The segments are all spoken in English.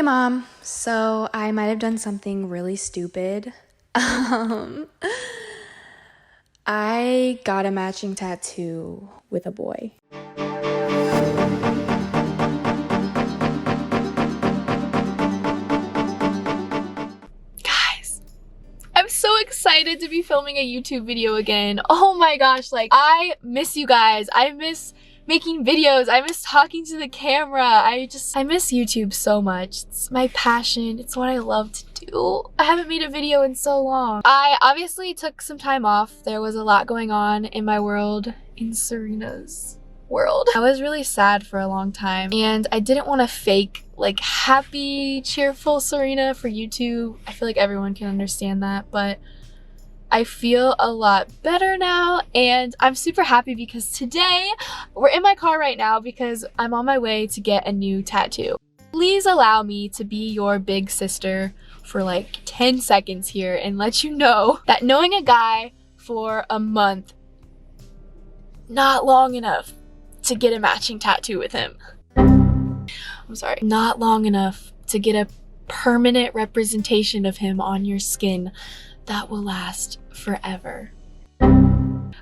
Hey mom, so I might have done something really stupid. I got a matching tattoo with a boy. Guys, I'm so excited to be filming a YouTube video again. Oh my gosh, like I miss you guys. I miss making videos. I miss talking to the camera. I miss YouTube so much. It's my passion. It's what I love to do. I haven't made a video in so long. I obviously took some time off. There was a lot going on in my world, in Serena's world. I was really sad for a long time and I didn't want to fake like happy, cheerful Serena for YouTube. I feel like everyone can understand that, but I feel a lot better now and I'm super happy because today we're in my car right now because I'm on my way to get a new tattoo. Please allow me to be your big sister for like 10 seconds here and let you know that knowing a guy for a month, not long enough to get a matching tattoo with him. I'm sorry, not long enough to get a permanent representation of him on your skin that will last forever.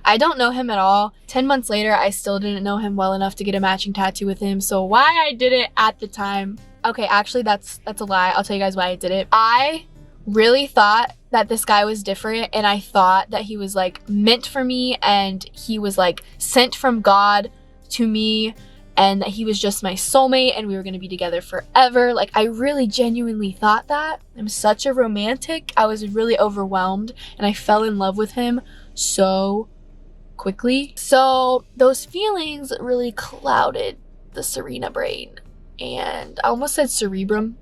I don't know him at all. 10 months later, I still didn't know him well enough to get a matching tattoo with him. So why I did it at the time, okay, actually that's a lie. I'll tell you guys why I did it. I really thought that this guy was different and I thought that he was like meant for me and he was like sent from God to me and that he was just my soulmate and we were gonna be together forever. Like I really genuinely thought that. I'm such a romantic. I was really overwhelmed and I fell in love with him so quickly. So those feelings really clouded the Serena brain and I almost said cerebrum.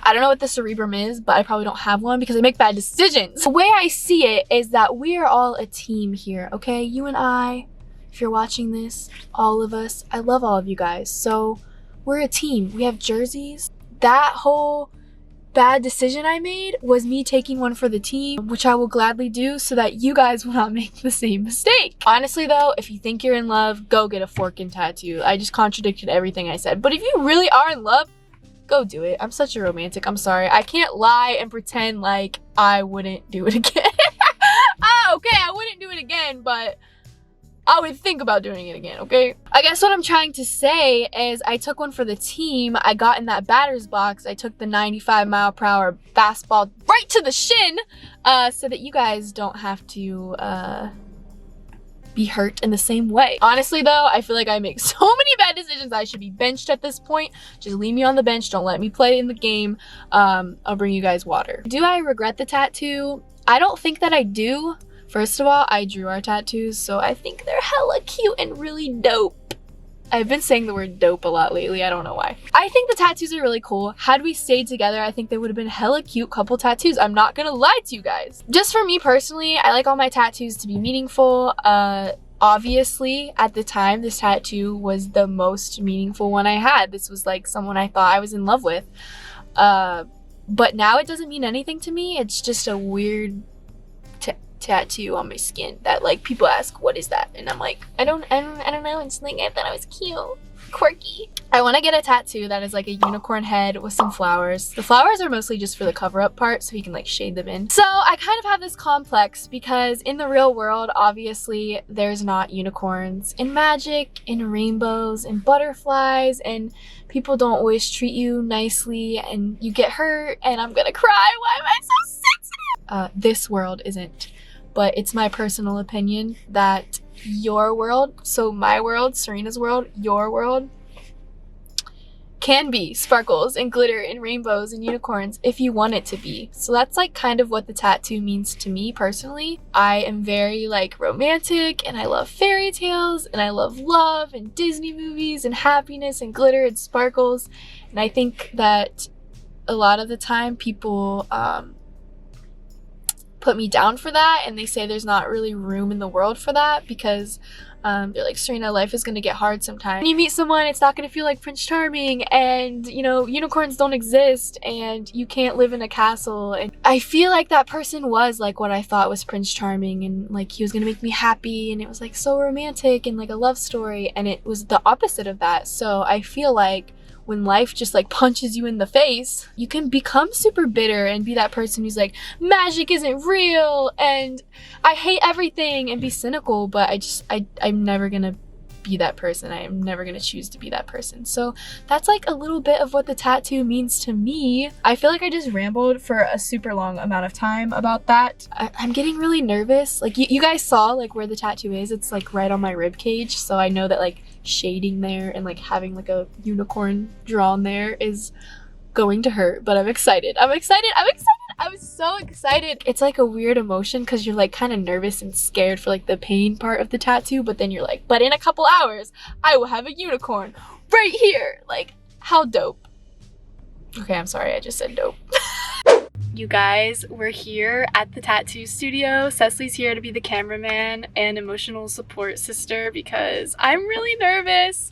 I don't know what the cerebrum is, but I probably don't have one because I make bad decisions. The way I see it is that we are all a team here, okay? You and I, if you're watching this, all of us, I love all of you guys. So we're a team. We have jerseys. That whole bad decision I made was me taking one for the team, which I will gladly do so that you guys will not make the same mistake. Honestly though, if you think you're in love, go get a fork tattoo. I just contradicted everything I said. But if you really are in love, go do it. I'm such a romantic. I'm sorry. I can't lie and pretend like I wouldn't do it again. Okay, I wouldn't do it again, but I would think about doing it again, okay? I guess what I'm trying to say is I took one for the team. I got in that batter's box. I took the 95-mile-per-hour fastball right to the shin so that you guys don't have to be hurt in the same way. Honestly though, I feel like I make so many bad decisions. I should be benched at this point. Just leave me on the bench. Don't let me play in the game. I'll bring you guys water. Do I regret the tattoo? I don't think that I do. First of all, I drew our tattoos, so I think they're hella cute and really dope. I've been saying the word dope a lot lately, I don't know why. I think the tattoos are really cool. Had we stayed together, I think they would have been hella cute couple tattoos. I'm not gonna lie to you guys. Just for me personally, I like all my tattoos to be meaningful. Obviously, at the time, this tattoo was the most meaningful one I had. This was like someone I thought I was in love with. But now it doesn't mean anything to me. It's just a weird tattoo on my skin that like people ask what is that and I'm like I don't know. It's like I thought I was cute, quirky. I want to get a tattoo that is like a unicorn head with some flowers. The flowers are mostly just for the cover-up part so you can like shade them in. So I kind of have this complex because in the real world obviously there's not unicorns. In magic, in rainbows, in butterflies, and people don't always treat you nicely and you get hurt and I'm gonna cry. Why am I so sensitive? This world isn't. But it's my personal opinion that your world, so my world, Serena's world, your world, can be sparkles and glitter and rainbows and unicorns if you want it to be. So that's like kind of what the tattoo means to me personally. I am very like romantic and I love fairy tales and I love love and Disney movies and happiness and glitter and sparkles. And I think that a lot of the time people put me down for that and they say there's not really room in the world for that because they're like, Serena, life is gonna get hard sometimes. When you meet someone, it's not gonna feel like Prince Charming and you know, unicorns don't exist and you can't live in a castle. And I feel like that person was like what I thought was Prince Charming and like he was gonna make me happy and it was like so romantic and like a love story and it was the opposite of that. So I feel like when life just like punches you in the face, you can become super bitter and be that person who's like, magic isn't real and I hate everything, and be cynical. But I'm never gonna be that person. I am never gonna choose to be that person. So that's like a little bit of what the tattoo means to me. I feel like I just rambled for a super long amount of time about that. I'm getting really nervous. Like you guys saw like where the tattoo is. It's like right on my rib cage, so I know that like shading there and like having like a unicorn drawn there is going to hurt, but I'm excited. I'm so excited. It's like a weird emotion because you're like kind of nervous and scared for like the pain part of the tattoo, but then you're like, but in a couple hours I will have a unicorn right here. Like, how dope. Okay, I'm sorry, I just said dope. You guys, we're here at the tattoo studio. Cecily's here to be the cameraman and emotional support sister because I'm really nervous.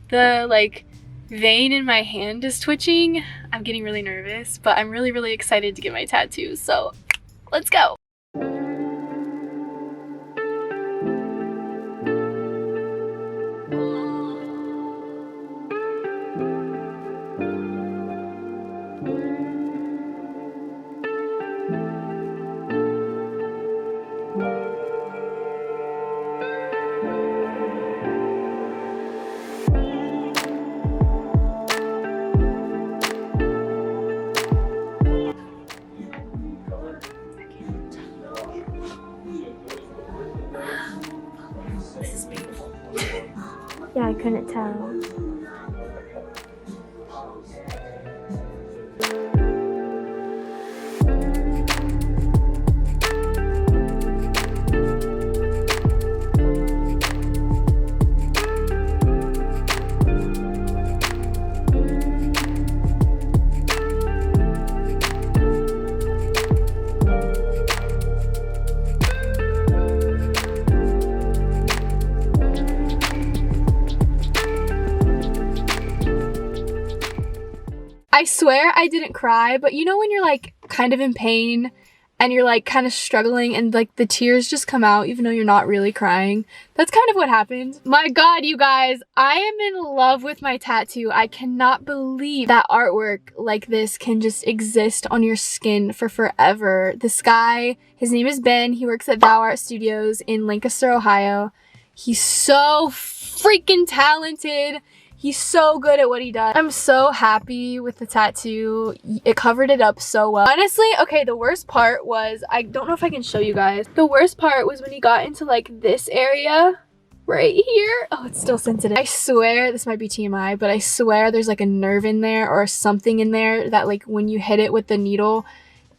The like vein in my hand is twitching. I'm getting really nervous, but I'm really, really excited to get my tattoo. So let's go. Yeah, I couldn't tell. I swear I didn't cry, but you know when you're like kind of in pain and you're like kind of struggling and like the tears just come out even though you're not really crying? That's kind of what happened. My God, you guys, I am in love with my tattoo. I cannot believe that artwork like this can just exist on your skin for forever. This guy, his name is Ben. He works at Thou Art Studios in Lancaster, Ohio. He's so freaking talented. He's so good at what he does. I'm so happy with the tattoo. It covered it up so well. Honestly, okay, the worst part was, I don't know if I can show you guys. The worst part was when he got into like this area right here. Oh, it's still sensitive. I swear, this might be TMI, but I swear there's like a nerve in there or something in there that like when you hit it with the needle,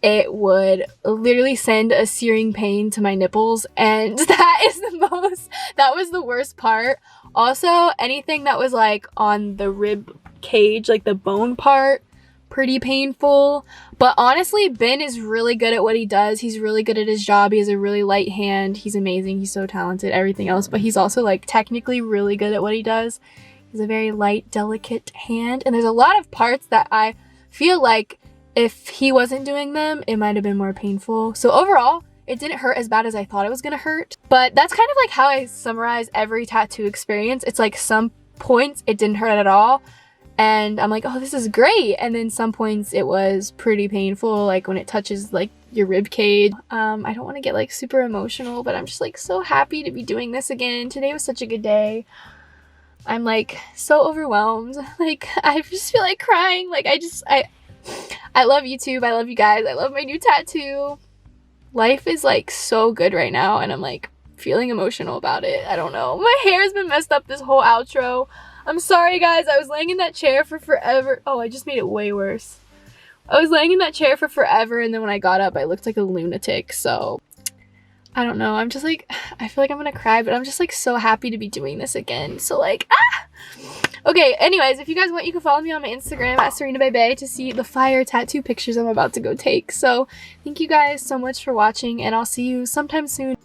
it would literally send a searing pain to my nipples, and that was the worst part. Also, anything that was like on the rib cage, like the bone part, pretty painful. But honestly, Ben is really good at what he does. He's really good at his job. He has a really light hand. He's amazing. He's so talented, everything else, but he's also like technically really good at what he does. He has a very light, delicate hand, and there's a lot of parts that I feel like if he wasn't doing them, it might have been more painful. So overall, it didn't hurt as bad as I thought it was gonna hurt. But that's kind of like how I summarize every tattoo experience. It's like some points it didn't hurt at all, and I'm like, oh, this is great. And then some points it was pretty painful, like when it touches like your rib cage. I don't want to get like super emotional, but I'm just like so happy to be doing this again. Today was such a good day. I'm like so overwhelmed. Like I just feel like crying. Like I love YouTube. I love you guys. I love my new tattoo. Life is like so good right now, and I'm like feeling emotional about it. I don't know. My hair's been messed up this whole outro. I'm sorry guys. I was laying in that chair for forever. Oh, I just made it way worse. I was laying in that chair for forever, and then when I got up I looked like a lunatic. So I don't know. I'm just like, I feel like I'm gonna cry, but I'm just like so happy to be doing this again. So like, Okay, anyways, if you guys want, you can follow me on my Instagram at SerenaBayBay to see the fire tattoo pictures I'm about to go take. So thank you guys so much for watching, and I'll see you sometime soon.